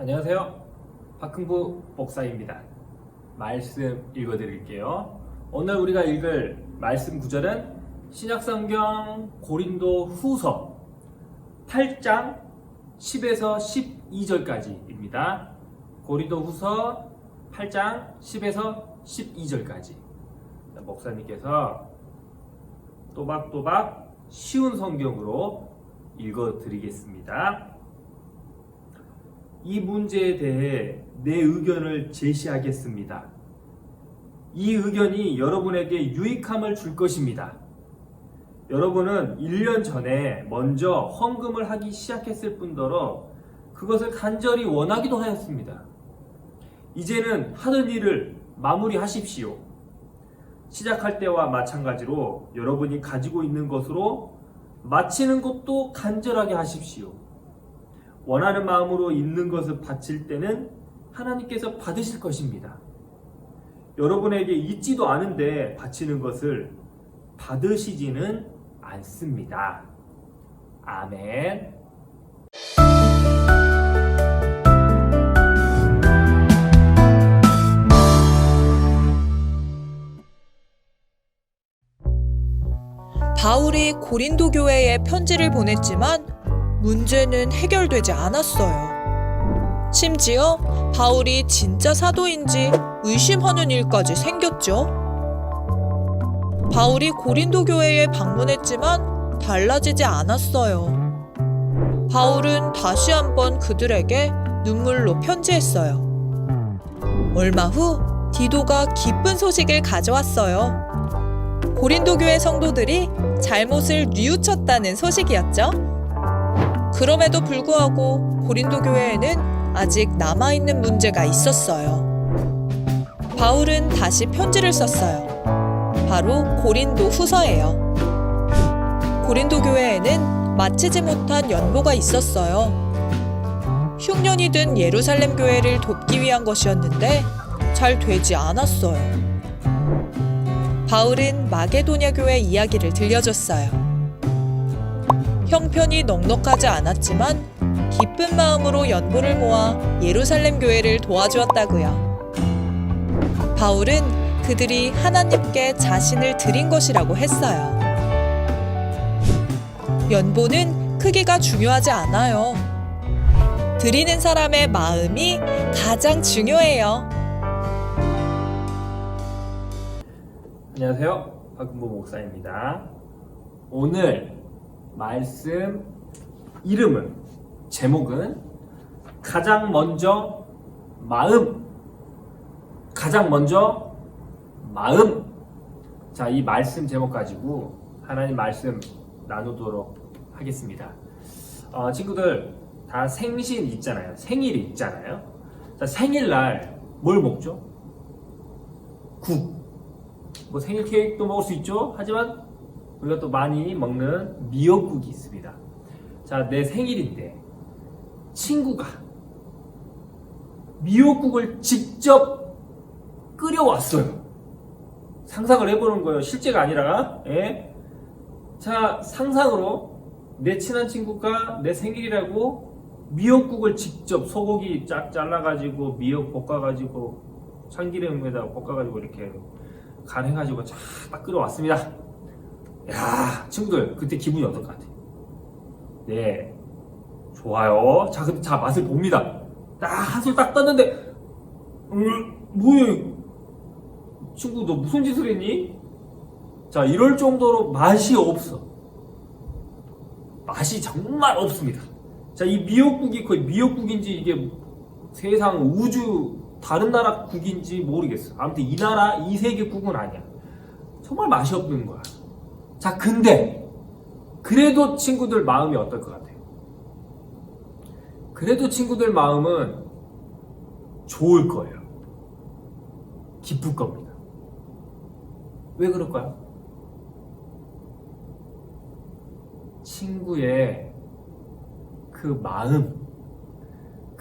안녕하세요. 박흥부 목사입니다. 말씀 읽어드릴게요. 오늘 우리가 읽을 말씀 구절은 신약성경 고린도 후서 8장 10에서 12절까지입니다. 고린도 후서 8장 10에서 12절까지. 목사님께서 또박또박 쉬운 성경으로 읽어드리겠습니다. 이 문제에 대해 내 의견을 제시하겠습니다. 이 의견이 여러분에게 유익함을 줄 것입니다. 여러분은 1년 전에 먼저 헌금을 하기 시작했을 뿐더러 그것을 간절히 원하기도 하였습니다. 이제는 하던 일을 마무리하십시오. 시작할 때와 마찬가지로 여러분이 가지고 있는 것으로 마치는 것도 간절하게 하십시오. 원하는 마음으로 있는 것을 바칠 때는 하나님께서 받으실 것입니다. 여러분에게 있지도 않은데 바치는 것을 받으시지는 않습니다. 아멘. 바울이 고린도 교회에 편지를 보냈지만 문제는 해결되지 않았어요. 심지어 바울이 진짜 사도인지 의심하는 일까지 생겼죠. 바울이 고린도 교회에 방문했지만 달라지지 않았어요. 바울은 다시 한번 그들에게 눈물로 편지했어요. 얼마 후 디도가 기쁜 소식을 가져왔어요. 고린도 교회 성도들이 잘못을 뉘우쳤다는 소식이었죠. 그럼에도 불구하고 고린도 교회에는 아직 남아있는 문제가 있었어요. 바울은 다시 편지를 썼어요. 바로 고린도 후서예요. 고린도 교회에는 마치지 못한 연보가 있었어요. 흉년이 든 예루살렘 교회를 돕기 위한 것이었는데 잘 되지 않았어요. 바울은 마게도냐 교회 이야기를 들려줬어요. 형편이 넉넉하지 않았지만 기쁜 마음으로 연보를 모아 예루살렘 교회를 도와주었다고요. 바울은 그들이 하나님께 자신을 드린 것이라고 했어요. 연보는 크기가 중요하지 않아요. 드리는 사람의 마음이 가장 중요해요. 안녕하세요. 박흥부 목사입니다. 오늘 말씀 제목은 가장 먼저 마음. 자, 이 말씀 제목 가지고 하나님 말씀 나누도록 하겠습니다. 친구들 다 생일이 있잖아요. 자, 생일날 뭘 먹죠? 국. 뭐 생일 케이크도 먹을 수 있죠. 하지만 우리가 또 많이 먹는 미역국이 있습니다. 자, 내 생일인데 친구가 미역국을 직접 끓여왔어요. 상상을 해보는 거예요. 실제가 아니라. 예? 자, 상상으로 내 친한 친구가 내 생일이라고 미역국을 직접 소고기 쫙 잘라가지고 미역 볶아가지고 참기름에다 볶아가지고 이렇게 간해가지고 딱 끓여왔습니다. 야, 친구들 그때 기분이 어떨 것 같아요? 네, 좋아요. 자, 근데 맛을 봅니다. 한술 딱 떴는데 뭐야 친구, 너 무슨 짓을 했니? 자, 이럴 정도로 맛이 없어. 맛이 정말 없습니다. 자, 이 미역국이 거의 미역국인지 이게 세상 우주 다른 나라 국인지 모르겠어. 아무튼 이 나라 이 세계 국은 아니야. 정말 맛이 없는 거야. 자, 근데 그래도 친구들 마음이 어떨 것 같아요? 그래도 친구들 마음은 좋을 거예요. 기쁠 겁니다. 왜 그럴까요? 친구의 그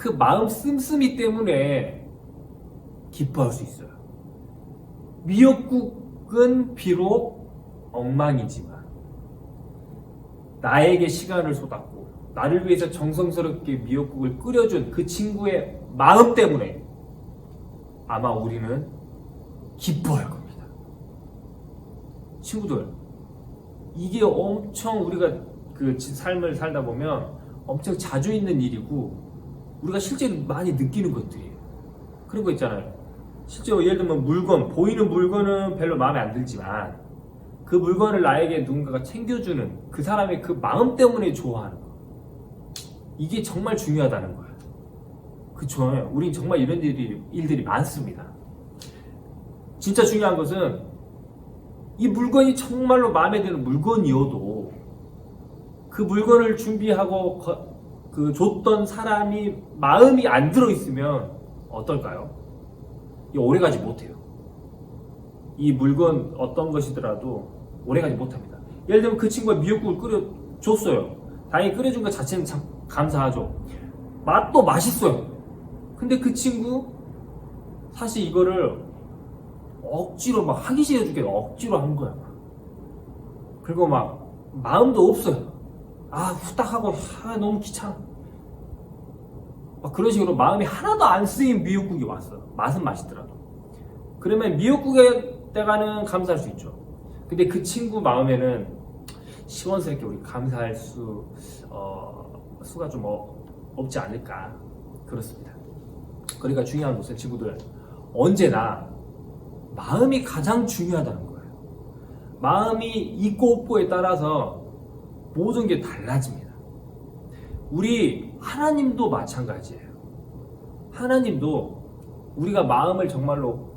마음 씀씀이 때문에 기뻐할 수 있어요. 미역국은 비록 엉망이지만 나에게 시간을 쏟았고 나를 위해서 정성스럽게 미역국을 끓여준 그 친구의 마음 때문에 아마 우리는 기뻐할 겁니다. 친구들, 이게 엄청 우리가 그 삶을 살다 보면 엄청 자주 있는 일이고 우리가 실제로 많이 느끼는 것들이에요. 그런 거 있잖아요. 실제로 예를 들면 물건, 보이는 물건은 별로 마음에 안 들지만 그 물건을 나에게 누군가가 챙겨주는 그 사람의 그 마음 때문에 좋아하는 거. 이게 정말 중요하다는 거예요. 그쵸? 우린 정말 이런 일들이 많습니다. 진짜 중요한 것은 이 물건이 정말로 마음에 드는 물건이어도 그 물건을 준비하고 그 줬던 사람이 마음이 안 들어있으면 어떨까요? 오래가지 못해요. 이 물건 어떤 것이더라도 오래가지 못합니다. 예를 들면 그 친구가 미역국을 끓여줬어요. 다행히 끓여준 것 자체는 참 감사하죠. 맛도 맛있어요. 근데 그 친구 사실 이거를 억지로 막 하기 싫어 죽겠어. 억지로 한 거야. 그리고 막 마음도 없어요. 후딱 하고 너무 귀찮아. 막 그런 식으로 마음이 하나도 안 쓰인 미역국이 왔어요. 맛은 맛있더라도. 그러면 미역국에 때가는 감사할 수 있죠. 근데 그 친구 마음에는 시원스럽게 우리 감사할 수가 좀 없지 않을까. 그렇습니다. 그러니까 중요한 것은 친구들, 언제나 마음이 가장 중요하다는 거예요. 마음이 있고 없고에 따라서 모든 게 달라집니다. 우리 하나님도 마찬가지예요. 하나님도 우리가 마음을 정말로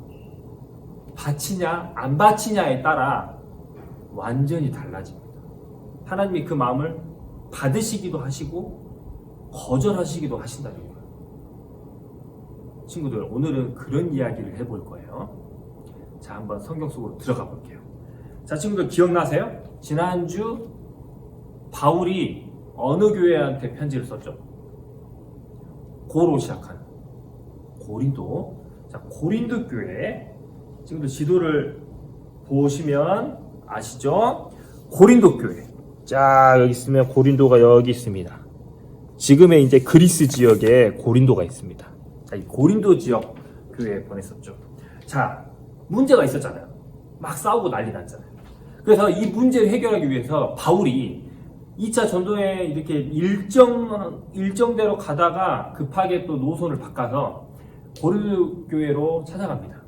바치냐 안 바치냐에 따라 완전히 달라집니다. 하나님이 그 마음을 받으시기도 하시고 거절하시기도 하신다는 거예요. 친구들, 오늘은 그런 이야기를 해볼 거예요. 자, 한번 성경 속으로 들어가 볼게요. 자, 친구들 기억나세요? 지난주 바울이 어느 교회한테 편지를 썼죠? 고로 시작하는 고린도. 자, 고린도 교회. 친구들 지도를 보시면 아시죠? 고린도 교회. 자, 여기 있으면 고린도가 여기 있습니다. 지금의 이제 그리스 지역에 고린도가 있습니다. 자, 이 고린도 지역 교회에 보냈었죠. 자, 문제가 있었잖아요. 막 싸우고 난리 났잖아요. 그래서 이 문제를 해결하기 위해서 바울이 2차 전도에 이렇게 일정대로 가다가 급하게 또 노선을 바꿔서 고린도 교회로 찾아갑니다.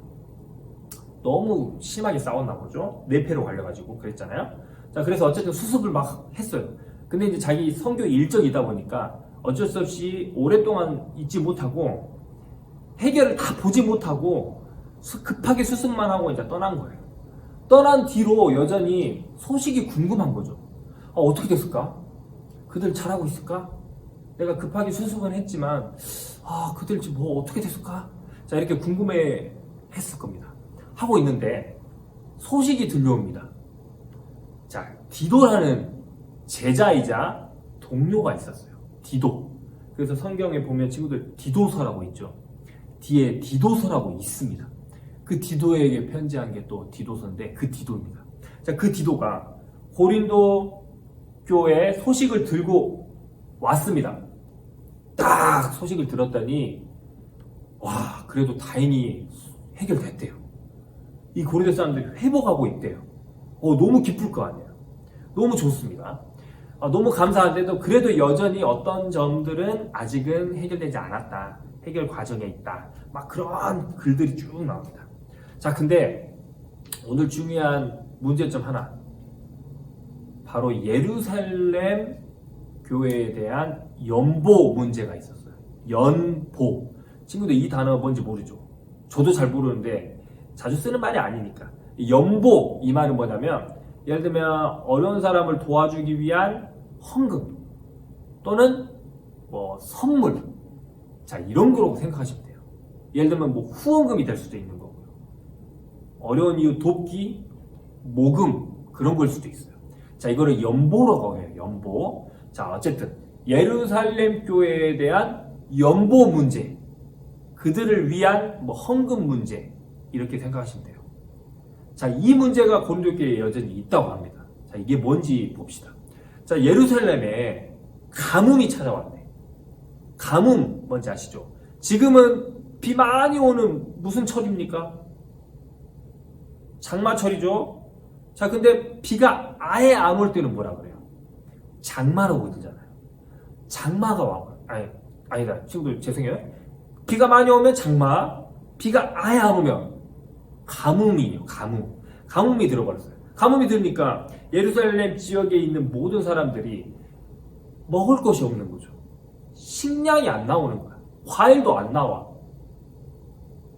너무 심하게 싸웠나 보죠. 내패로 갈려가지고 그랬잖아요. 자, 그래서 어쨌든 수습을 막 했어요. 근데 이제 자기 선교 일정이다 보니까 어쩔 수 없이 오랫동안 있지 못하고 해결을 다 보지 못하고 급하게 수습만 하고 이제 떠난 거예요. 떠난 뒤로 여전히 소식이 궁금한 거죠. 어떻게 됐을까? 그들 잘하고 있을까? 내가 급하게 수습은 했지만 그들 뭐 어떻게 됐을까? 자, 이렇게 궁금해 했을 겁니다. 하고 있는데 소식이 들려옵니다. 자, 디도라는 제자이자 동료가 있었어요. 디도. 그래서 성경에 보면 친구들 디도서라고 있죠. 뒤에 디도서라고 있습니다. 그 디도에게 편지한 게 또 디도서인데 그 디도입니다. 자, 그 디도가 고린도 교회에 소식을 들고 왔습니다. 딱 소식을 들었더니 그래도 다행히 해결됐대요. 이 고린도 사람들이 회복하고 있대요. 너무 기쁠 거 아니에요. 너무 좋습니다. 너무 감사한데도 그래도 여전히 어떤 점들은 아직은 해결되지 않았다. 해결 과정에 있다. 막 그런 글들이 쭉 나옵니다. 자, 근데 오늘 중요한 문제점 하나. 바로 예루살렘 교회에 대한 연보 문제가 있었어요. 연보. 친구들 이 단어 뭔지 모르죠? 저도 잘 모르는데 자주 쓰는 말이 아니니까. 연보, 이 말은 뭐냐면 예를 들면 어려운 사람을 도와주기 위한 헌금 또는 뭐 선물, 자, 이런 거라고 생각하시면 돼요. 예를 들면 뭐 후원금이 될 수도 있는 거고요. 어려운 이유 돕기, 모금, 그런 걸 수도 있어요. 자, 이거를 연보라고 해요. 연보. 자, 어쨌든 예루살렘 교회에 대한 연보 문제, 그들을 위한 뭐 헌금 문제, 이렇게 생각하시면 돼요. 자, 이 문제가 고린도 교회에 여전히 있다고 합니다. 자, 이게 뭔지 봅시다. 자, 예루살렘에 가뭄이 찾아왔네. 가뭄 뭔지 아시죠? 지금은 비 많이 오는 무슨 철입니까? 장마철이죠. 자, 근데 비가 아예 안 올 때는 뭐라 그래요? 장마라고 그러잖아요. 장마가 와. 아니다. 친구들 죄송해요. 비가 많이 오면 장마, 비가 아예 안 오면 가뭄이에요. 가뭄이 들어버렸어요. 가뭄이 들으니까 예루살렘 지역에 있는 모든 사람들이 먹을 것이 없는 거죠. 식량이 안 나오는 거야. 과일도 안 나와.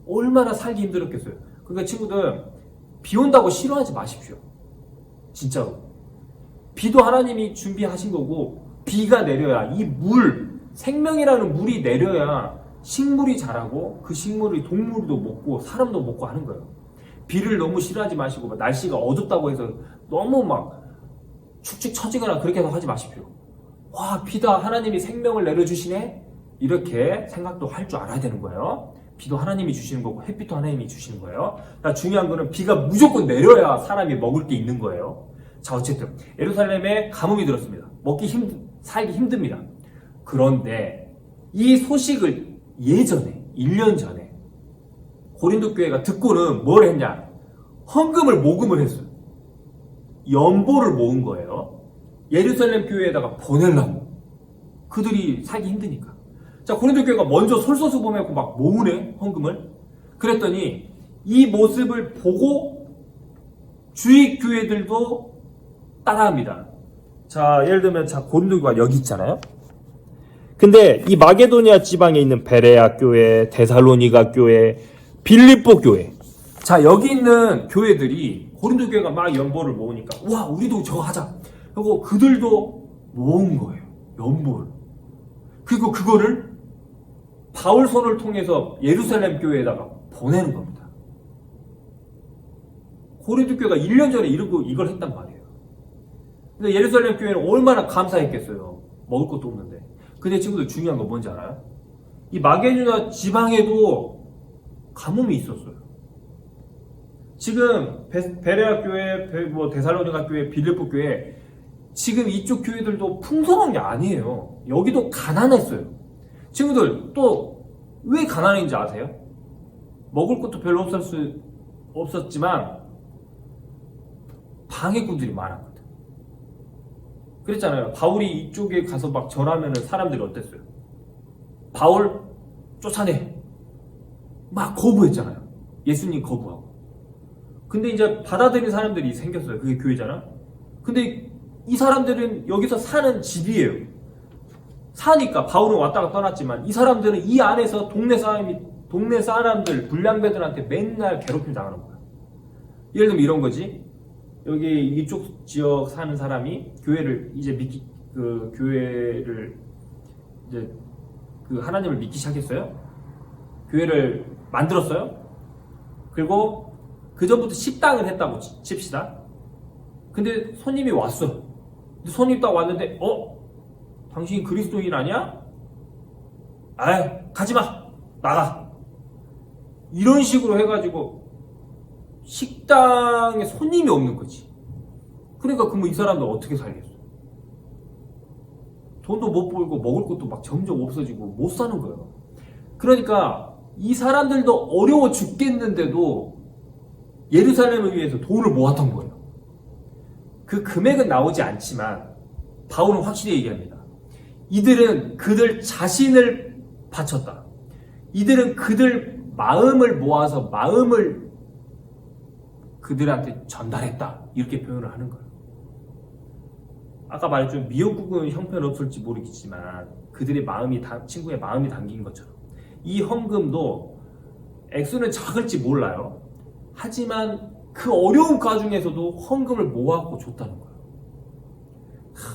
얼마나 살기 힘들었겠어요. 그러니까 친구들, 비 온다고 싫어하지 마십시오. 진짜로. 비도 하나님이 준비하신 거고, 비가 내려야 이 물, 생명이라는 물이 내려야 식물이 자라고 그 식물이 동물도 먹고 사람도 먹고 하는 거예요. 비를 너무 싫어하지 마시고 날씨가 어둡다고 해서 너무 막 축축 처지거나 그렇게 하지 마십시오. 와, 비다, 하나님이 생명을 내려주시네? 이렇게 생각도 할 줄 알아야 되는 거예요. 비도 하나님이 주시는 거고 햇빛도 하나님이 주시는 거예요. 중요한 거는 비가 무조건 내려야 사람이 먹을 게 있는 거예요. 자, 어쨌든 예루살렘에 가뭄이 들었습니다. 살기 힘듭니다. 그런데 이 소식을 예전에 1년 전에 고린도 교회가 듣고는 뭘 했냐? 헌금을 모금을 했어요. 연보를 모은 거예요. 예루살렘 교회에다가 보내려고. 그들이 살기 힘드니까. 자, 고린도 교회가 먼저 솔선수범해서 막 모으네, 헌금을. 그랬더니 이 모습을 보고 주위 교회들도 따라합니다. 자, 예를 들면 고린도 교회가 여기 있잖아요. 근데 이 마게도니아 지방에 있는 베레아 교회, 데살로니가 교회, 빌립보 교회. 자, 여기 있는 교회들이 고린도 교회가 막 연보를 모으니까 와, 우리도 저거 하자. 그리고 그들도 모은 거예요. 연보를. 그리고 그거를 바울 손을 통해서 예루살렘 교회에다가 보내는 겁니다. 고린도 교회가 1년 전에 이걸 했단 말이에요. 근데 예루살렘 교회는 얼마나 감사했겠어요. 먹을 것도 없는데. 근데 친구들 중요한 건 뭔지 알아요? 이 마게도니아 지방에도 가뭄이 있었어요. 지금 베레아 교회, 데살로니가 교회, 빌립보 교회, 지금 이쪽 교회들도 풍성한 게 아니에요. 여기도 가난했어요. 친구들, 또 왜 가난한지 아세요? 먹을 것도 별로 없었지만 방해꾼들이 많았거든. 그랬잖아요. 바울이 이쪽에 가서 막 절하면은 사람들이 어땠어요? 바울 쫓아내. 막 거부했잖아요. 예수님 거부하고. 근데 이제 받아들인 사람들이 생겼어요. 그게 교회잖아. 근데 이 사람들은 여기서 사는 집이에요. 사니까 바울은 왔다가 떠났지만 이 사람들은 이 안에서 동네 사람들, 불량배들한테 맨날 괴롭힘 당하는 거야. 예를 들면 이런 거지. 여기 이쪽 지역 사는 사람이 교회를 이제 교회를 이제 하나님을 믿기 시작했어요. 교회를 만들었어요. 그리고 그 전부터 식당을 했다고 칩시다. 근데 손님이 왔어. 근데 손님이 딱 왔는데, 당신 그리스도인 아니야? 가지마! 나가! 이런 식으로 해가지고 식당에 손님이 없는 거지. 그러니까 그러면 이 사람들 어떻게 살겠어? 돈도 못 벌고 먹을 것도 막 점점 없어지고 못 사는 거예요. 그러니까 이 사람들도 어려워 죽겠는데도 예루살렘을 위해서 돈을 모았던 거예요. 그 금액은 나오지 않지만 바울은 확실히 얘기합니다. 이들은 그들 자신을 바쳤다. 이들은 그들 마음을 모아서 마음을 그들한테 전달했다. 이렇게 표현을 하는 거예요. 아까 말했죠. 미역국은 형편없을지 모르겠지만 그들의 친구의 마음이 담긴 것처럼 이 헌금도 액수는 작을지 몰라요. 하지만 그 어려운 가중에서도 헌금을 모아갖고 줬다는 거예요.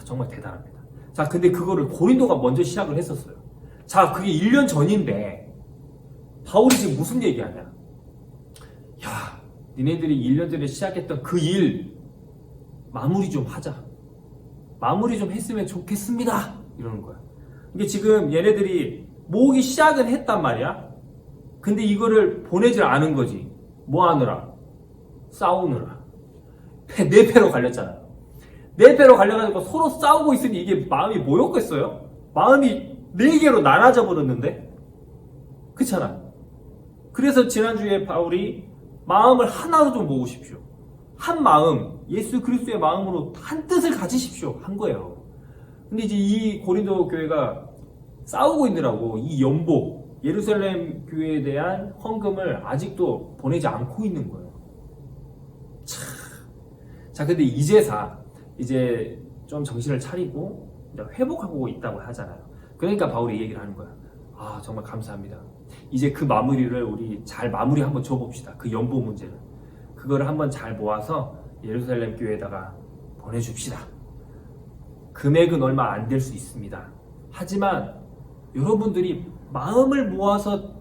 정말 대단합니다. 자, 근데 그거를 고린도가 먼저 시작을 했었어요. 자, 그게 1년 전인데 바울이 지금 무슨 얘기하냐? 야, 니네들이 1년 전에 시작했던 그 일 마무리 좀 하자. 마무리 좀 했으면 좋겠습니다. 이러는 거야. 이게 지금 얘네들이 모으기 시작은 했단 말이야. 근데 이거를 보내질 않은 거지. 뭐 하느라? 싸우느라. 내 패로 갈렸잖아요. 내 배로 갈려가지고 서로 싸우고 있으니 이게 마음이 뭐였겠어요? 마음이 4개로 나눠져 버렸는데? 그렇잖아. 그래서 지난주에 바울이 마음을 하나로 좀 모으십시오. 한 마음, 예수 그리스도의 마음으로 한 뜻을 가지십시오. 한 거예요. 근데 이제 이 고린도 교회가 싸우고 있느라고 이 연보, 예루살렘 교회에 대한 헌금을 아직도 보내지 않고 있는 거예요. 참. 자, 근데 이제 좀 정신을 차리고 이제 회복하고 있다고 하잖아요. 그러니까 바울이 이 얘기를 하는 거야. 아, 정말 감사합니다. 이제 그 마무리를 우리 잘 마무리 한번 줘봅시다. 그 연보 문제를. 그거를 한번 잘 모아서 예루살렘 교회에다가 보내줍시다. 금액은 얼마 안 될 수 있습니다. 하지만 여러분들이 마음을 모아서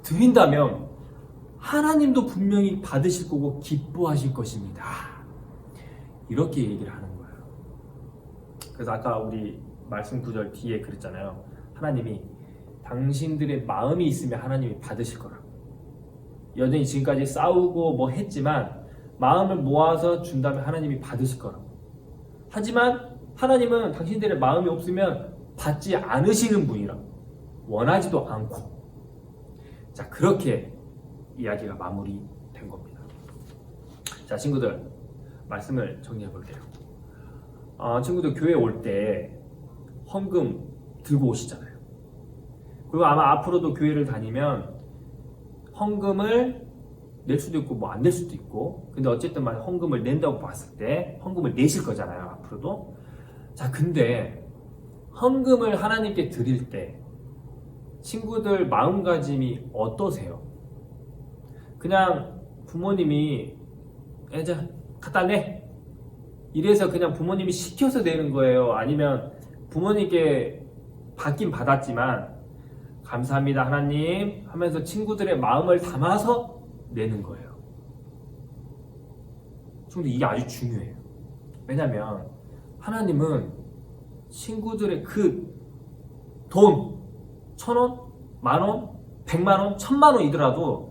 드린다면 하나님도 분명히 받으실 거고 기뻐하실 것입니다. 이렇게 얘기를 하는 거예요. 그래서 아까 우리 말씀 구절 뒤에 그랬잖아요. 하나님이 당신들의 마음이 있으면 하나님이 받으실 거라고. 여전히 지금까지 싸우고 뭐 했지만 마음을 모아서 준다면 하나님이 받으실 거라고. 하지만 하나님은 당신들의 마음이 없으면 받지 않으시는 분이라고. 원하지도 않고. 자, 그렇게 이야기가 마무리된 겁니다. 자, 친구들 말씀을 정리해 볼게요. 친구들 교회 올 때 헌금 들고 오시잖아요. 그리고 아마 앞으로도 교회를 다니면 헌금을 낼 수도 있고 뭐 안 낼 수도 있고, 근데 어쨌든 만약 헌금을 낸다고 봤을 때 헌금을 내실 거잖아요, 앞으로도. 자, 근데 헌금을 하나님께 드릴 때 친구들 마음가짐이 어떠세요? 그냥 부모님이 자 갖다 내 이래서 그냥 부모님이 시켜서 내는 거예요? 아니면 부모님께 받긴 받았지만 감사합니다 하나님 하면서 친구들의 마음을 담아서 내는 거예요? 친구들 이게 아주 중요해요. 왜냐면 하나님은 친구들의 그 돈 1,000원, 만원, 100만원, 1000만원이더라도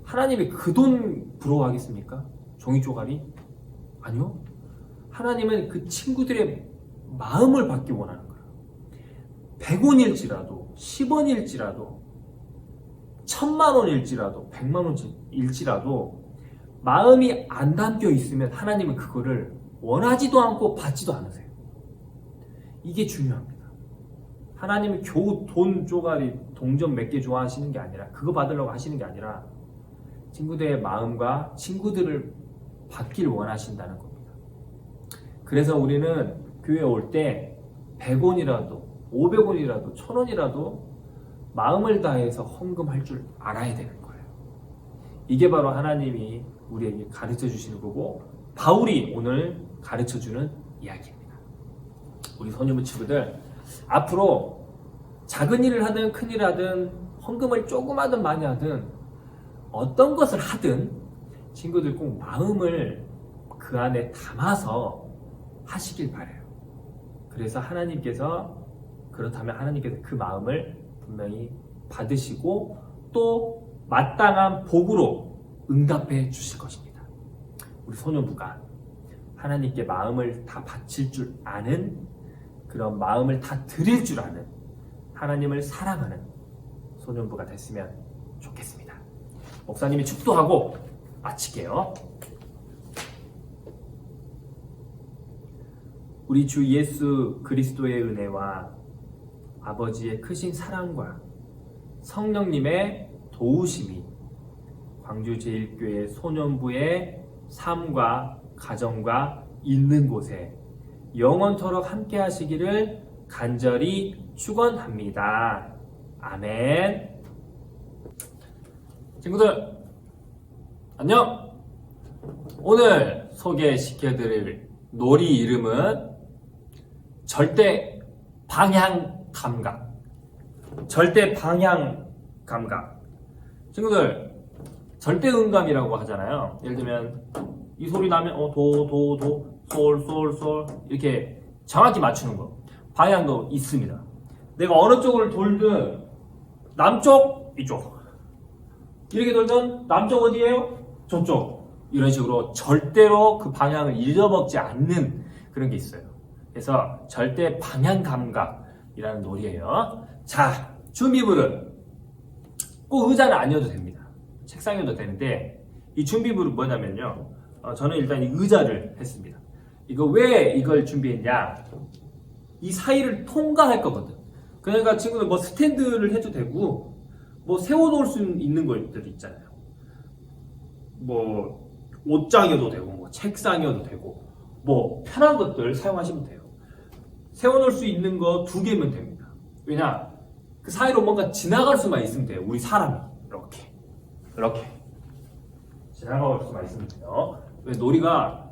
하나님이 그 돈 부러워하겠습니까? 종이 쪼가리? 아니요. 하나님은 그 친구들의 마음을 받기 원하는 거예요. 100원일지라도 10원일지라도 1000만원일지라도 100만원일지라도 마음이 안 담겨 있으면 하나님은 그거를 원하지도 않고 받지도 않으세요. 이게 중요합니다. 하나님은 겨우 돈 쪼가리, 동전 몇 개 좋아하시는 게 아니라, 그거 받으려고 하시는 게 아니라 친구들의 마음과 친구들을 받길 원하신다는 겁니다. 그래서 우리는 교회에 올 때 100원이라도 500원이라도 1000원이라도 마음을 다해서 헌금할 줄 알아야 되는 거예요. 이게 바로 하나님이 우리에게 가르쳐 주시는 거고 바울이 오늘 가르쳐 주는 이야기입니다. 우리 소녀부 친구들, 앞으로 작은 일을 하든 큰 일을 하든 헌금을 조금 하든 많이 하든 어떤 것을 하든 친구들 꼭 마음을 그 안에 담아서 하시길 바라요. 그래서 그렇다면 하나님께서 그 마음을 분명히 받으시고 또 마땅한 복으로 응답해 주실 것입니다. 우리 소녀부가 하나님께 마음을 다 바칠 줄 아는, 그런 마음을 다 드릴 줄 아는, 하나님을 사랑하는 소년부가 됐으면 좋겠습니다. 목사님이 축도하고 마칠게요. 우리 주 예수 그리스도의 은혜와 아버지의 크신 사랑과 성령님의 도우심이 광주제일교회 소년부의 삶과 가정과 있는 곳에 영원토록 함께 하시기를 간절히 축원합니다. 아멘. 친구들 안녕. 오늘 소개시켜드릴 놀이 이름은 절대 방향 감각. 절대 방향 감각. 친구들, 절대 음감이라고 하잖아요. 예를 들면 이 소리 나면 도, 솔 이렇게 정확히 맞추는 거. 방향도 있습니다. 내가 어느 쪽을 돌든 남쪽, 이쪽. 이렇게 돌든 남쪽 어디예요? 저쪽. 이런 식으로 절대로 그 방향을 잊어먹지 않는 그런 게 있어요. 그래서 절대 방향 감각이라는 놀이예요. 자, 준비물은 꼭 의자는 아니어도 됩니다. 책상이어도 되는데 이 준비물은 뭐냐면요. 저는 일단 이 의자를 했습니다. 이거 왜 이걸 준비했냐? 이 사이를 통과할 거거든. 그러니까 친구들 뭐 스탠드를 해도 되고 뭐 세워놓을 수 있는 것들이 있잖아요. 뭐 옷장이어도 되고 뭐 책상이어도 되고 뭐 편한 것들 사용하시면 돼요. 세워놓을 수 있는 거 2개면 됩니다. 왜냐? 그 사이로 뭔가 지나갈 수만 있으면 돼요. 우리 사람이 이렇게 지나갈 수만 있으면 돼요. 놀이가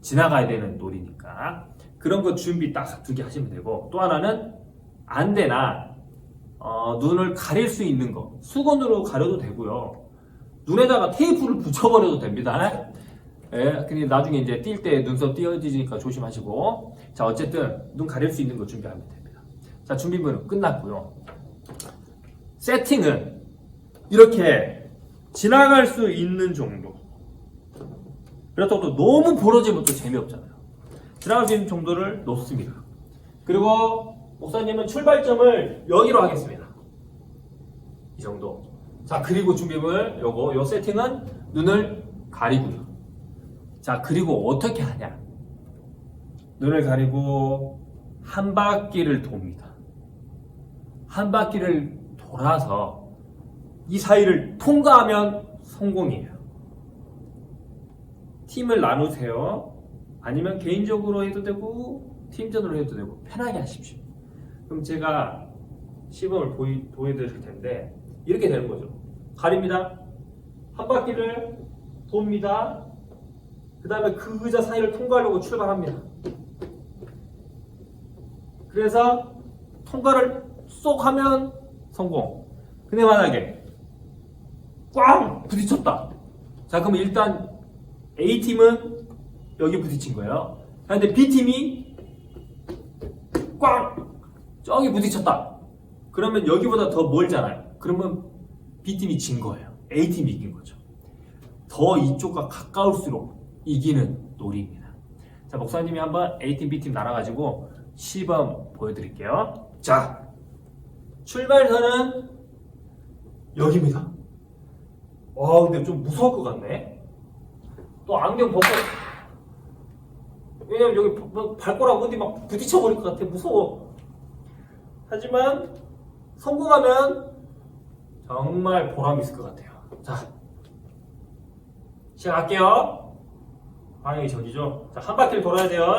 지나가야 되는 놀이니까 그런 거 준비 딱 2개 하시면 되고, 또 하나는 안대나 눈을 가릴 수 있는 거 수건으로 가려도 되고요. 눈에다가 테이프를 붙여버려도 됩니다. 예, 근데 나중에 이제 뛸 때 눈썹 띄어지니까 조심하시고. 자, 어쨌든 눈 가릴 수 있는 거 준비하면 됩니다. 자, 준비물은 끝났고요. 세팅은 이렇게 지나갈 수 있는 정도. 그렇다고 또 너무 벌어지면 또 재미없잖아요. 지나갈 수 있는 정도를 놓습니다. 그리고 목사님은 출발점을 여기로 하겠습니다. 이 정도. 자, 그리고 준비물 요 세팅은 눈을 가리고요. 자, 그리고 어떻게 하냐? 눈을 가리고 한 바퀴를 돕니다. 한 바퀴를 돌아서 이 사이를 통과하면 성공이에요. 팀을 나누세요. 아니면 개인적으로 해도 되고 팀전으로 해도 되고 편하게 하십시오. 그럼 제가 시범을 보여드릴 텐데 이렇게 되는 거죠. 가립니다. 한 바퀴를 돕니다. 그 다음에 그 의자 사이를 통과하려고 출발합니다. 그래서 통과를 쏙 하면 성공. 근데 만약에 꽝 부딪혔다. 자, 그럼 일단 A팀은 여기 부딪힌 거예요. 그런데 B팀이 꽝 저기 부딪혔다. 그러면 여기보다 더 멀잖아요. 그러면 B팀이 진 거예요. A팀이 이긴 거죠. 더 이쪽과 가까울수록 이기는 놀이입니다. 자, 목사님이 한번 A팀, B팀 나눠가지고 시범 보여드릴게요. 자, 출발선은 여기입니다. 근데 좀 무서울 것 같네. 또 안경 벗고, 왜냐면 여기 발꼬락 어디 막 부딪혀버릴 것 같아. 무서워. 하지만 성공하면 정말 보람 있을 것 같아요. 자, 시작할게요. 방향이 저기죠. 자, 한 바퀴를 돌아야 돼요.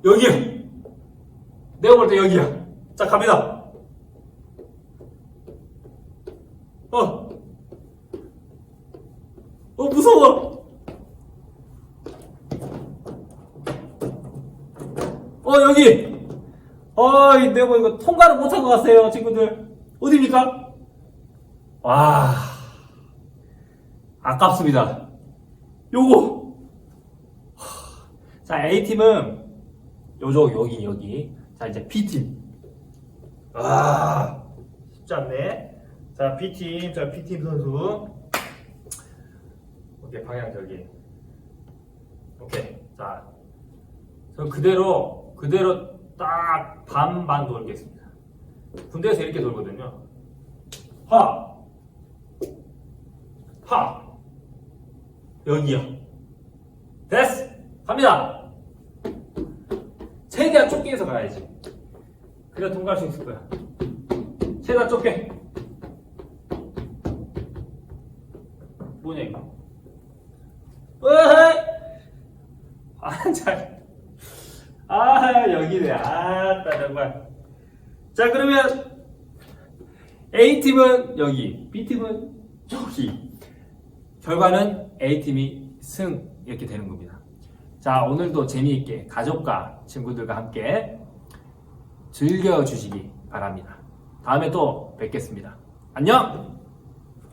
여기요. 내가 볼 때 여기야. 자, 갑니다. 무서워. 여기. 내가 뭐 이거 통과를 못한 것 같아요, 친구들. 어디입니까? 와, 아깝습니다. 요거. 자, A팀은 여기. 자, 이제 B팀. 쉽지 않네. 자, B팀 선수. 오케이, 방향 저기. 오케이. 자, 저 그대로 딱 반만 돌겠습니다. 군대에서 이렇게 돌거든요. 하! 여기요. 됐어! 갑니다! 최대한 좁게 해서 가야지. 그래야 통과할 수 있을 거야. 최대한 좁게. 뭐냐, 이거? 여기네. 정말. 자, 그러면 A팀은 여기, B팀은 저기. 결과는 A팀이 승, 이렇게 되는 겁니다. 자, 오늘도 재미있게 가족과 친구들과 함께 즐겨주시기 바랍니다. 다음에 또 뵙겠습니다. 안녕!